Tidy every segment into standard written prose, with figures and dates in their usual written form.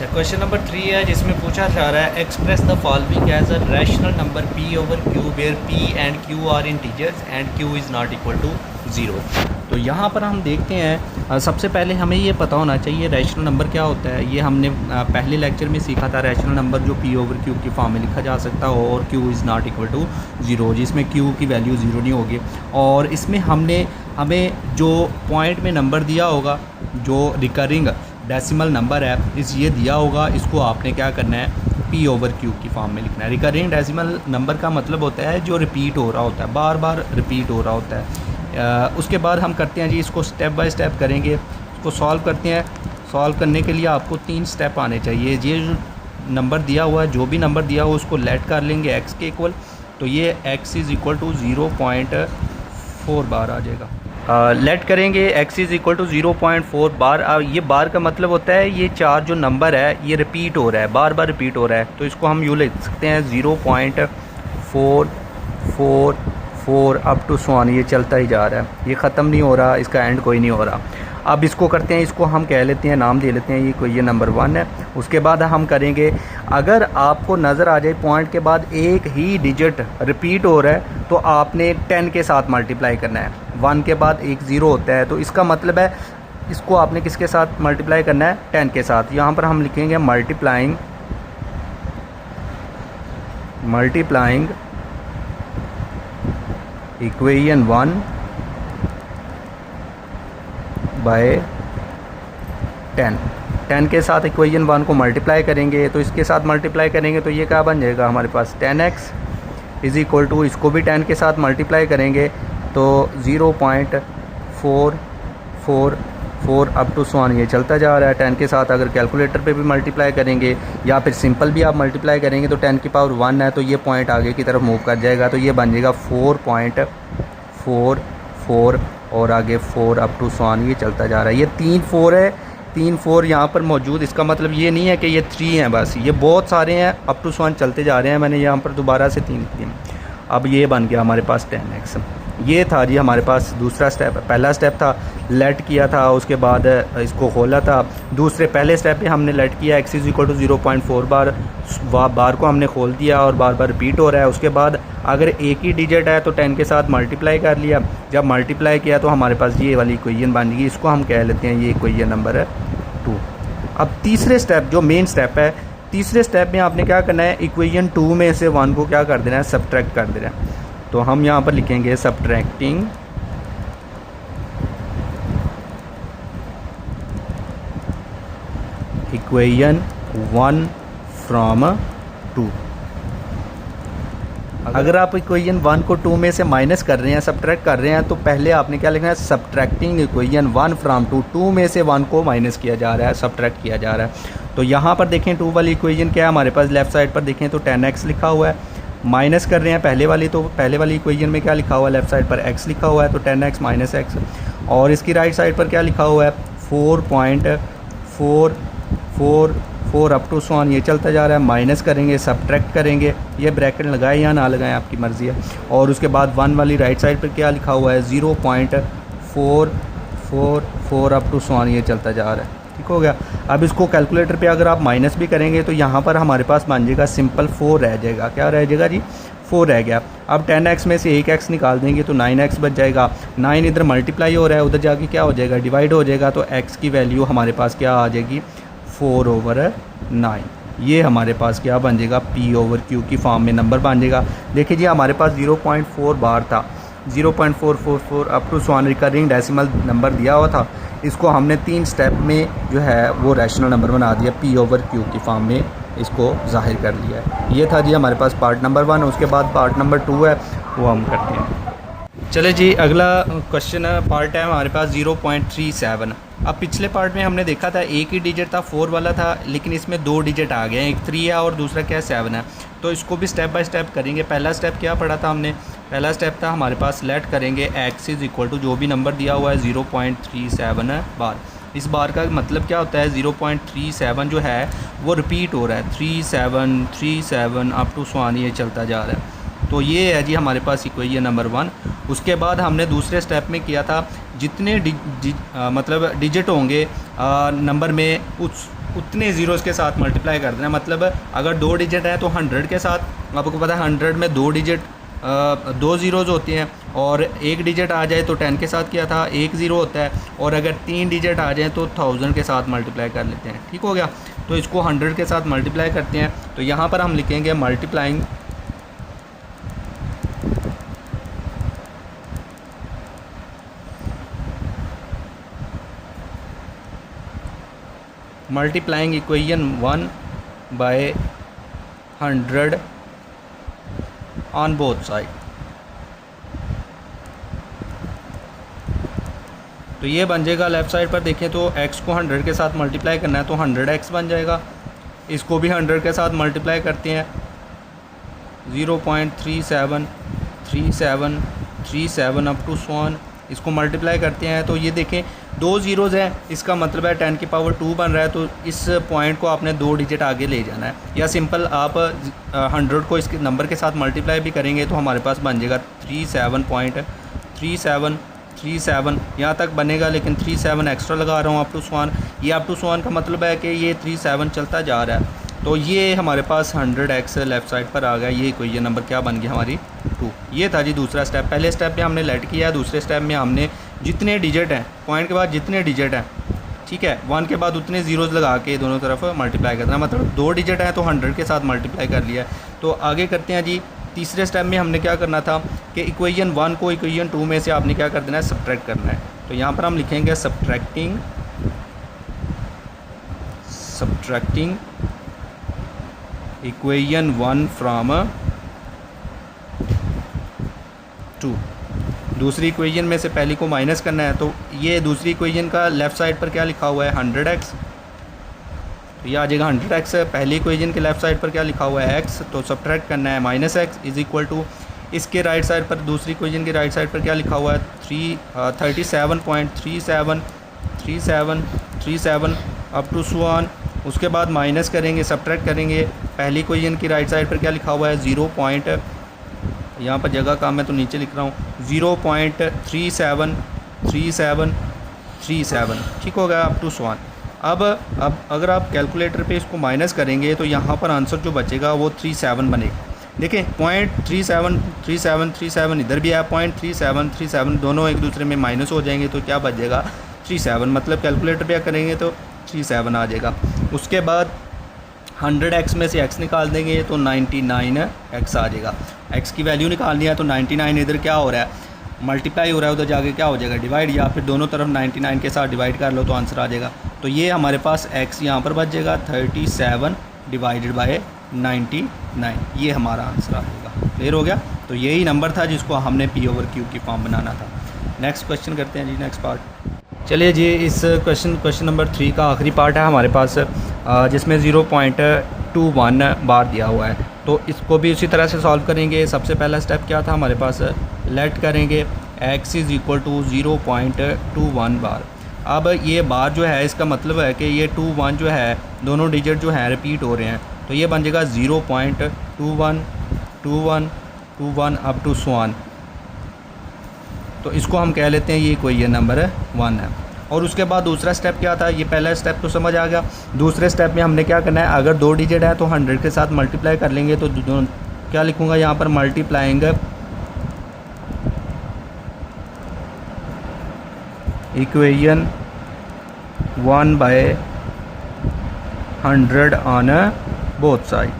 अच्छा, question number 3 है जिसमें पूछा जा रहा है express the following as a rational number p over q where p and q are integers and q is not equal to 0। तो यहाँ पर हम देखते हैं सबसे पहले हमें ये पता होना चाहिए रैशनल नंबर क्या होता है। ये हमने पहले लेक्चर में सीखा था। रैशनल नंबर जो p ओवर q की फॉर्म में लिखा जा सकता हो और q is not equal to 0, जिसमें q की वैल्यू 0 नहीं होगी। और इसमें हमें जो पॉइंट में नंबर दिया होगा, जो रिकरिंग डेसिमल नंबर है इस ये दिया होगा, इसको आपने क्या करना है p ओवर q की फॉर्म में लिखना है। रिकरिंग डेसिमल नंबर का मतलब होता है जो रिपीट हो रहा होता है, बार बार रिपीट हो रहा होता है। उसके बाद हम करते हैं जी, इसको स्टेप बाय स्टेप करेंगे, इसको सॉल्व करते हैं। सॉल्व करने के लिए आपको 3 स्टेप आने चाहिए। ये जो नंबर दिया हुआ है, जो भी नंबर दिया हुआ उसको लेट कर लेंगे x के इक्वल, तो ये x इज़ इक्वल टू 0.4 बार आ जाएगा। लेट करेंगे x इज़ इक्वल टू 0.4 बार। ये बार का मतलब होता है ये 4 जो नंबर है ये रिपीट हो रहा है, बार बार रिपीट हो रहा है, तो इसको हम यूँ लिख सकते हैं 0.444 अप टू सो ऑन। ये चलता ही जा रहा है, ये ख़त्म नहीं हो रहा, इसका एंड कोई नहीं हो रहा। अब इसको करते हैं, इसको हम कह लेते हैं, नाम दे लेते हैं, ये कोई ये नंबर 1 है। उसके बाद हम करेंगे, अगर आपको नज़र आ जाए पॉइंट के बाद एक ही डिजिट रिपीट हो रहा है तो आपने 10 के साथ मल्टीप्लाई करना है। 1 के बाद एक 0 होता है, तो इसका मतलब है इसको आपने किसके साथ मल्टीप्लाई करना है, 10 के साथ। यहाँ पर हम लिखेंगे मल्टीप्लाइंग इक्वेशन 1 बाय 10 के साथ इक्वेशन 1 को मल्टीप्लाई करेंगे, तो इसके साथ मल्टीप्लाई करेंगे तो ये क्या बन जाएगा हमारे पास 10x इज़ इक्वल टू, इसको भी 10 के साथ मल्टीप्लाई करेंगे तो 0.444 अप टू सो ऑन। ये चलता जा रहा है 10 के साथ। अगर कैलकुलेटर पे भी मल्टीप्लाई करेंगे या फिर सिंपल भी आप मल्टीप्लाई करेंगे तो 10 की पावर 1 है, तो ये पॉइंट आगे की तरफ मूव कर जाएगा, तो ये बन जाएगा 4.44 और आगे 4 अप टू सो ऑन। ये चलता जा रहा है। ये 3 4 है, 3 4 यहाँ पर मौजूद। इसका मतलब ये नहीं है कि ये 3 हैं बस, ये बहुत सारे हैं, अप टू सो ऑन चलते जा रहे हैं। मैंने यहाँ पर दोबारा से 3 किए। अब ये बन गया हमारे पास 10x। ये था जी हमारे पास दूसरा स्टेप। पहला स्टेप था लेट किया था, उसके बाद इसको खोला था। दूसरे पहले स्टेप पे हमने लेट किया x इज़ इक्वल टू 0.4 बार को हमने खोल दिया और बार बार रिपीट हो रहा है। उसके बाद अगर एक ही डिजिट है तो 10 के साथ मल्टीप्लाई कर लिया। जब मल्टीप्लाई किया तो हमारे पास ये वाली इक्वेशन बन गई, इसको हम कह लेते हैं ये इक्वेशन नंबर 2। अब तीसरे स्टेप जो मेन स्टेप है, तीसरे स्टेप में आपने क्या करना है, इक्वेशन 2 में से 1 को क्या कर देना है, सब्ट्रैक्ट कर देना है। तो हम यहाँ पर लिखेंगे सब्ट्रैक्टिंग इक्वेशन 1 फ्रॉम 2। अगर आप इक्वेशन 1 को 2 में से माइनस कर रहे हैं, सब्ट्रैक्ट कर रहे हैं, तो पहले आपने क्या लिखना है, सब्ट्रैक्टिंग इक्वेशन 1 फ्रॉम 2। 2 में से 1 को माइनस किया जा रहा है, सब्ट्रैक्ट किया जा रहा है। तो यहाँ पर देखें 2 वाली इक्वेशन क्या है हमारे पास, लेफ्ट साइड पर देखें तो 10x लिखा हुआ है। माइनस कर रहे हैं पहले वाली, तो पहले वाली इक्वेशन में क्या लिखा हुआ है, लेफ्ट साइड पर x लिखा हुआ है, तो 10x माइनस x। और इसकी राइट साइड पर क्या लिखा हुआ है, 4.444 अप टू सो ऑन। ये चलता जा रहा है। माइनस करेंगे, सब्ट्रैक्ट करेंगे, ये ब्रैकेट लगाए या ना लगाएं आपकी मर्ज़ी है। और उसके बाद 1 वाली राइट साइड पर क्या लिखा हुआ है, 0.444 अप टू सो ऑन। ये चलता जा रहा है। ठीक हो गया। अब इसको कैलकुलेटर पे अगर आप माइनस भी करेंगे तो यहाँ पर हमारे पास बन जाएगा सिंपल 4 रह जाएगा। क्या रह जाएगा जी, 4 रह गया। अब 10x में से एक x निकाल देंगे तो 9x बच जाएगा। 9 इधर मल्टीप्लाई हो रहा है, उधर जाके क्या हो जाएगा, डिवाइड हो जाएगा, तो x की वैल्यू हमारे पास क्या आ जाएगी, 4/9। ये हमारे पास क्या बन जाएगा, p ओवर q की फॉर्म में नंबर बन जाएगा। देखिए जी हमारे पास 0.4 बार था, 0.444 up to so on recurring decimal number दिया हुआ था। इसको हमने 3 स्टेप में जो है वो रैशनल नंबर बना दिया, p ओवर q की फॉर्म में इसको ज़ाहिर कर लिया है। ये था जी हमारे पास पार्ट नंबर 1। उसके बाद पार्ट नंबर 2 है, वो हम करते हैं। चले जी, अगला क्वेश्चन है, पार्ट है हमारे पास 0.37। अब पिछले पार्ट में हमने देखा था एक ही डिजिट था, 4 वाला था, लेकिन इसमें 2 डिजिट आ गए हैं, एक 3 है और दूसरा क्या 7 है। तो इसको भी स्टेप बाय स्टेप करेंगे। पहला स्टेप क्या पढ़ा था हमने, पहला स्टेप था हमारे पास लेट करेंगे x इज़ इक्वल टू जो भी नंबर दिया हुआ है 0.37 बार। इस बार का मतलब क्या होता है, 0.37 जो है वो रिपीट हो रहा है, 37 अप टू सो ऑन। ये चलता जा रहा है। तो ये है जी हमारे पास इक्वेशन नंबर 1। उसके बाद हमने दूसरे स्टेप में किया था जितने मतलब डिजिट होंगे नंबर में उतने ज़ीरोज़ के साथ मल्टीप्लाई कर देना। मतलब अगर 2 डिजिट है तो 100 के साथ, आपको पता है 100 में 2 डिजिट 2 ज़ीरोज़ होती हैं, और 1 डिजिट आ जाए तो 10 के साथ क्या था 1 ज़ीरो होता है, और अगर 3 डिजिट आ जाए तो 1000 के साथ मल्टीप्लाई कर लेते हैं। ठीक हो गया। तो इसको 100 के साथ मल्टीप्लाई करते हैं, तो यहाँ पर हम लिखेंगे multiplying equation 1 by 100 on both side. तो ये बन जाएगा, लेफ़्ट साइड पर देखें तो x को 100 के साथ मल्टीप्लाई करना है तो 100x बन जाएगा। इसको भी 100 के साथ मल्टीप्लाई करते हैं, 0.373737 अप टू 1। इसको मल्टीप्लाई करते हैं तो ये देखें 2 ज़ीरोज़ हैं, इसका मतलब है 10 की पावर 2 बन रहा है। तो इस पॉइंट को आपने 2 डिजिट आगे ले जाना है, या सिंपल आप 100 को इसके नंबर के साथ मल्टीप्लाई भी करेंगे तो हमारे पास बन जाएगा 37.3737 यहाँ तक बनेगा, लेकिन 37 एक्स्ट्रा लगा रहा हूँ अप टू 1। ये अप टू 1 का मतलब है कि ये 37 चलता जा रहा है। तो ये हमारे पास 100x लेफ़्ट साइड पर आ गया। ये कोई ये नंबर क्या बन गया हमारी 2। ये था जी दूसरा स्टेप। पहले स्टेप में हमने लेट किया, दूसरे स्टेप में हमने जितने डिजिट हैं पॉइंट के बाद जितने डिजिट हैं, ठीक है, 1 के बाद उतने ज़ीरोज़ लगा के दोनों तरफ मल्टीप्लाई करना। मतलब 2 डिजिट हैं तो 100 के साथ मल्टीप्लाई कर लिया। तो आगे करते हैं जी। तीसरे स्टेप में हमने क्या करना था कि इक्वेशन 1 को इक्वेशन 2 में से आपने क्या कर देना है, सब्ट्रैक्ट करना है। तो यहाँ पर हम लिखेंगे सब्ट्रैक्टिंग इक्वेशन 1 फ्राम 2। दूसरी इक्वेशन में से पहली को माइनस करना है। तो ये दूसरी इक्वेशन का लेफ़्ट साइड पर क्या लिखा हुआ है 100x, तो ये आ जाएगा 100x। पहली इक्वेशन के लेफ़्ट साइड पर क्या लिखा हुआ है x, तो सब्ट्रैक्ट करना है -x इज़ इक्वल टू इसके राइट साइड पर, दूसरी इक्वेशन के राइट साइड पर क्या लिखा हुआ है 37.3737 अप टू 1। उसके बाद माइनस करेंगे, सब्ट्रैक्ट करेंगे। पहली इक्वेशन की राइट साइड पर क्या लिखा हुआ है 0. यहाँ पर जगह कम है तो नीचे लिख रहा हूँ 0.373737। ठीक हो गया अप टू 1। अब अगर आप कैलकुलेटर पे इसको माइनस करेंगे तो यहाँ पर आंसर जो बचेगा वो 37 बनेगा। देखें 0.373737 इधर भी है, 0.3737 दोनों एक दूसरे में माइनस हो जाएंगे तो क्या बचेगा 37। मतलब कैलकुलेटर पे करेंगे तो 37 आ जाएगा। उसके बाद 100x में से x निकाल देंगे तो 99x आ जाएगा। x की वैल्यू निकालनी है तो 99 इधर क्या हो रहा है मल्टीप्लाई हो रहा है, उधर जाके क्या हो जाएगा डिवाइड, या फिर दोनों तरफ 99 के साथ डिवाइड कर लो तो आंसर आ जाएगा। तो ये हमारे पास x यहाँ पर बच जाएगा 37 डिवाइडेड बाय 99, ये हमारा आंसर आ जाएगा। क्लियर हो गया। तो यही नंबर था जिसको हमने p/q की फॉर्म बनाना था। नेक्स्ट क्वेश्चन करते हैं जी, नेक्स्ट पार्ट। चलिए जी, इस क्वेश्चन नंबर 3 का आखिरी पार्ट है हमारे पास, जिसमें 0.21 बार दिया हुआ है। तो इसको भी उसी तरह से सॉल्व करेंगे। सबसे पहला स्टेप क्या था हमारे पास, लेट करेंगे x इज़ इक्वल टू 0.21 बार। अब ये बार जो है इसका मतलब है कि ये 21 जो है दोनों डिजिट जो हैं रिपीट हो रहे हैं, तो ये बन जाएगा 0.212121 अप टू 1। तो इसको हम कह लेते हैं ये कोई ये नंबर 1 है। और उसके बाद दूसरा स्टेप क्या था, ये पहला स्टेप तो समझ आ गया। दूसरे स्टेप में हमने क्या करना है, अगर 2 डिजिट है तो 100 के साथ मल्टीप्लाई कर लेंगे। तो क्या लिखूँगा यहाँ पर, multiplying equation 1 by 100 on both side.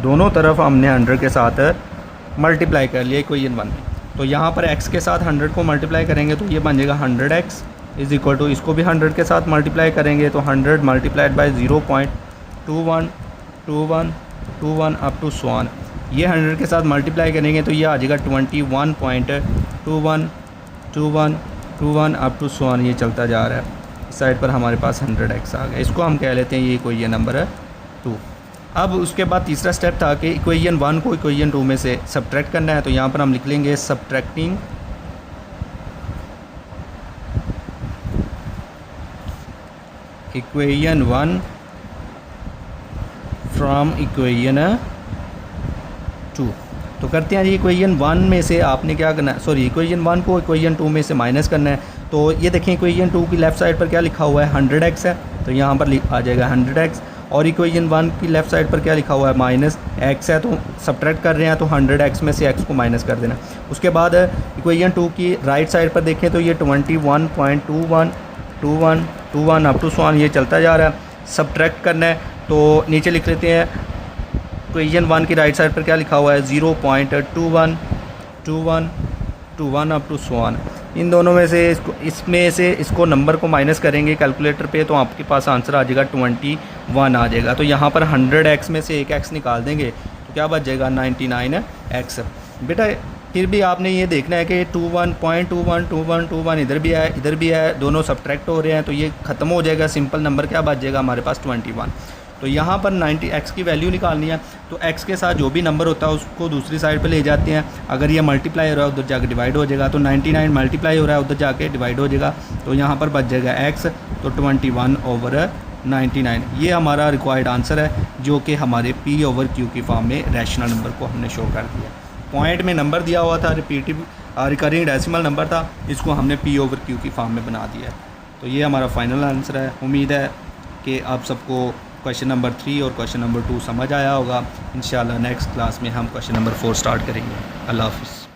दोनों तरफ हमने 100 के साथ मल्टीप्लाई कर लिया इक्वेशन 1 में। तो यहाँ पर x के साथ 100 को मल्टीप्लाई करेंगे तो ये बन जाएगा 100x इज़ इक्वल टू, इसको भी 100 के साथ मल्टीप्लाई करेंगे तो 100 मल्टीप्लाइड बाय 0.212121 अप टू 1। ये 100 के साथ मल्टीप्लाई करेंगे तो ये आ जाएगा 21.212121 अप टू 1। ये चलता जा रहा है। इस साइड पर हमारे पास 100x आ गया। इसको हम कह लेते हैं ये कोई ये नंबर है 2। अब उसके बाद तीसरा स्टेप था कि इक्वेशन 1 को इक्वेशन 2 में से सब्ट्रैक्ट करना है। तो यहाँ पर हम लिख लेंगे सब्ट्रैक्टिंग इक्वेशन 1 फ्रॉम इक्वेशन 2। तो करते हैं जी, इक्वेशन 1 में से आपने क्या करना है, सॉरी इक्वेशन 1 को इक्वेशन 2 में से माइनस करना है। तो ये देखें इक्वेशन 2 की लेफ़्ट साइड पर क्या लिखा हुआ है 100x है, तो यहाँ पर आ जाएगा 100x। और इक्वेशन 1 की लेफ़्ट साइड पर क्या लिखा हुआ है -x है, तो सब्ट्रैक्ट कर रहे हैं तो 100x में से x को माइनस कर देना। उसके बाद इक्वेशन 2 की राइट साइड पर देखें तो ये 21.21 अप टू सो ऑन ये चलता जा रहा है, सब्ट्रैक्ट करना है तो नीचे लिख लेते हैं इक्वेशन 1 की राइट साइड पर क्या लिखा हुआ है 0.21 अप टू सो ऑन। इन दोनों में से इसको नंबर को माइनस करेंगे कैलकुलेटर पे तो आपके पास आंसर आ जाएगा 21 आ जाएगा। तो यहाँ पर 100x में से एक x निकाल देंगे तो क्या बच जाएगा 99x। बेटा फिर भी आपने ये देखना है कि 21.21 इधर भी है, दोनों सब्ट्रैक्ट हो रहे हैं तो ये ख़त्म हो जाएगा, सिंपल नंबर क्या बच जाएगा हमारे पास 21। तो यहाँ पर 90x की वैल्यू निकालनी है तो x के साथ जो भी नंबर होता है उसको दूसरी साइड पे ले जाते हैं। अगर ये मल्टीप्लाई हो रहा है उधर जाके डिवाइड हो जाएगा, तो 99 मल्टीप्लाई हो रहा है उधर जाके डिवाइड हो जाएगा, तो यहाँ पर बच जाएगा x, तो 21/99 ये हमारा रिक्वायर्ड आंसर है जो कि हमारे P/Q की फॉर्म में रैशनल नंबर को हमने शो कर दिया। पॉइंट में नंबर दिया हुआ था, रिकरिंग डेसिमल नंबर था, इसको हमने P/Q की फॉर्म में बना दिया है। तो ये हमारा फाइनल आंसर है। उम्मीद है कि आप सबको क्वेश्चन नंबर 3 और क्वेश्चन नंबर 2 समझ आया होगा। इंशाल्लाह नेक्स्ट क्लास में हम क्वेश्चन नंबर 4 स्टार्ट करेंगे। अल्लाह हाफ़िज़।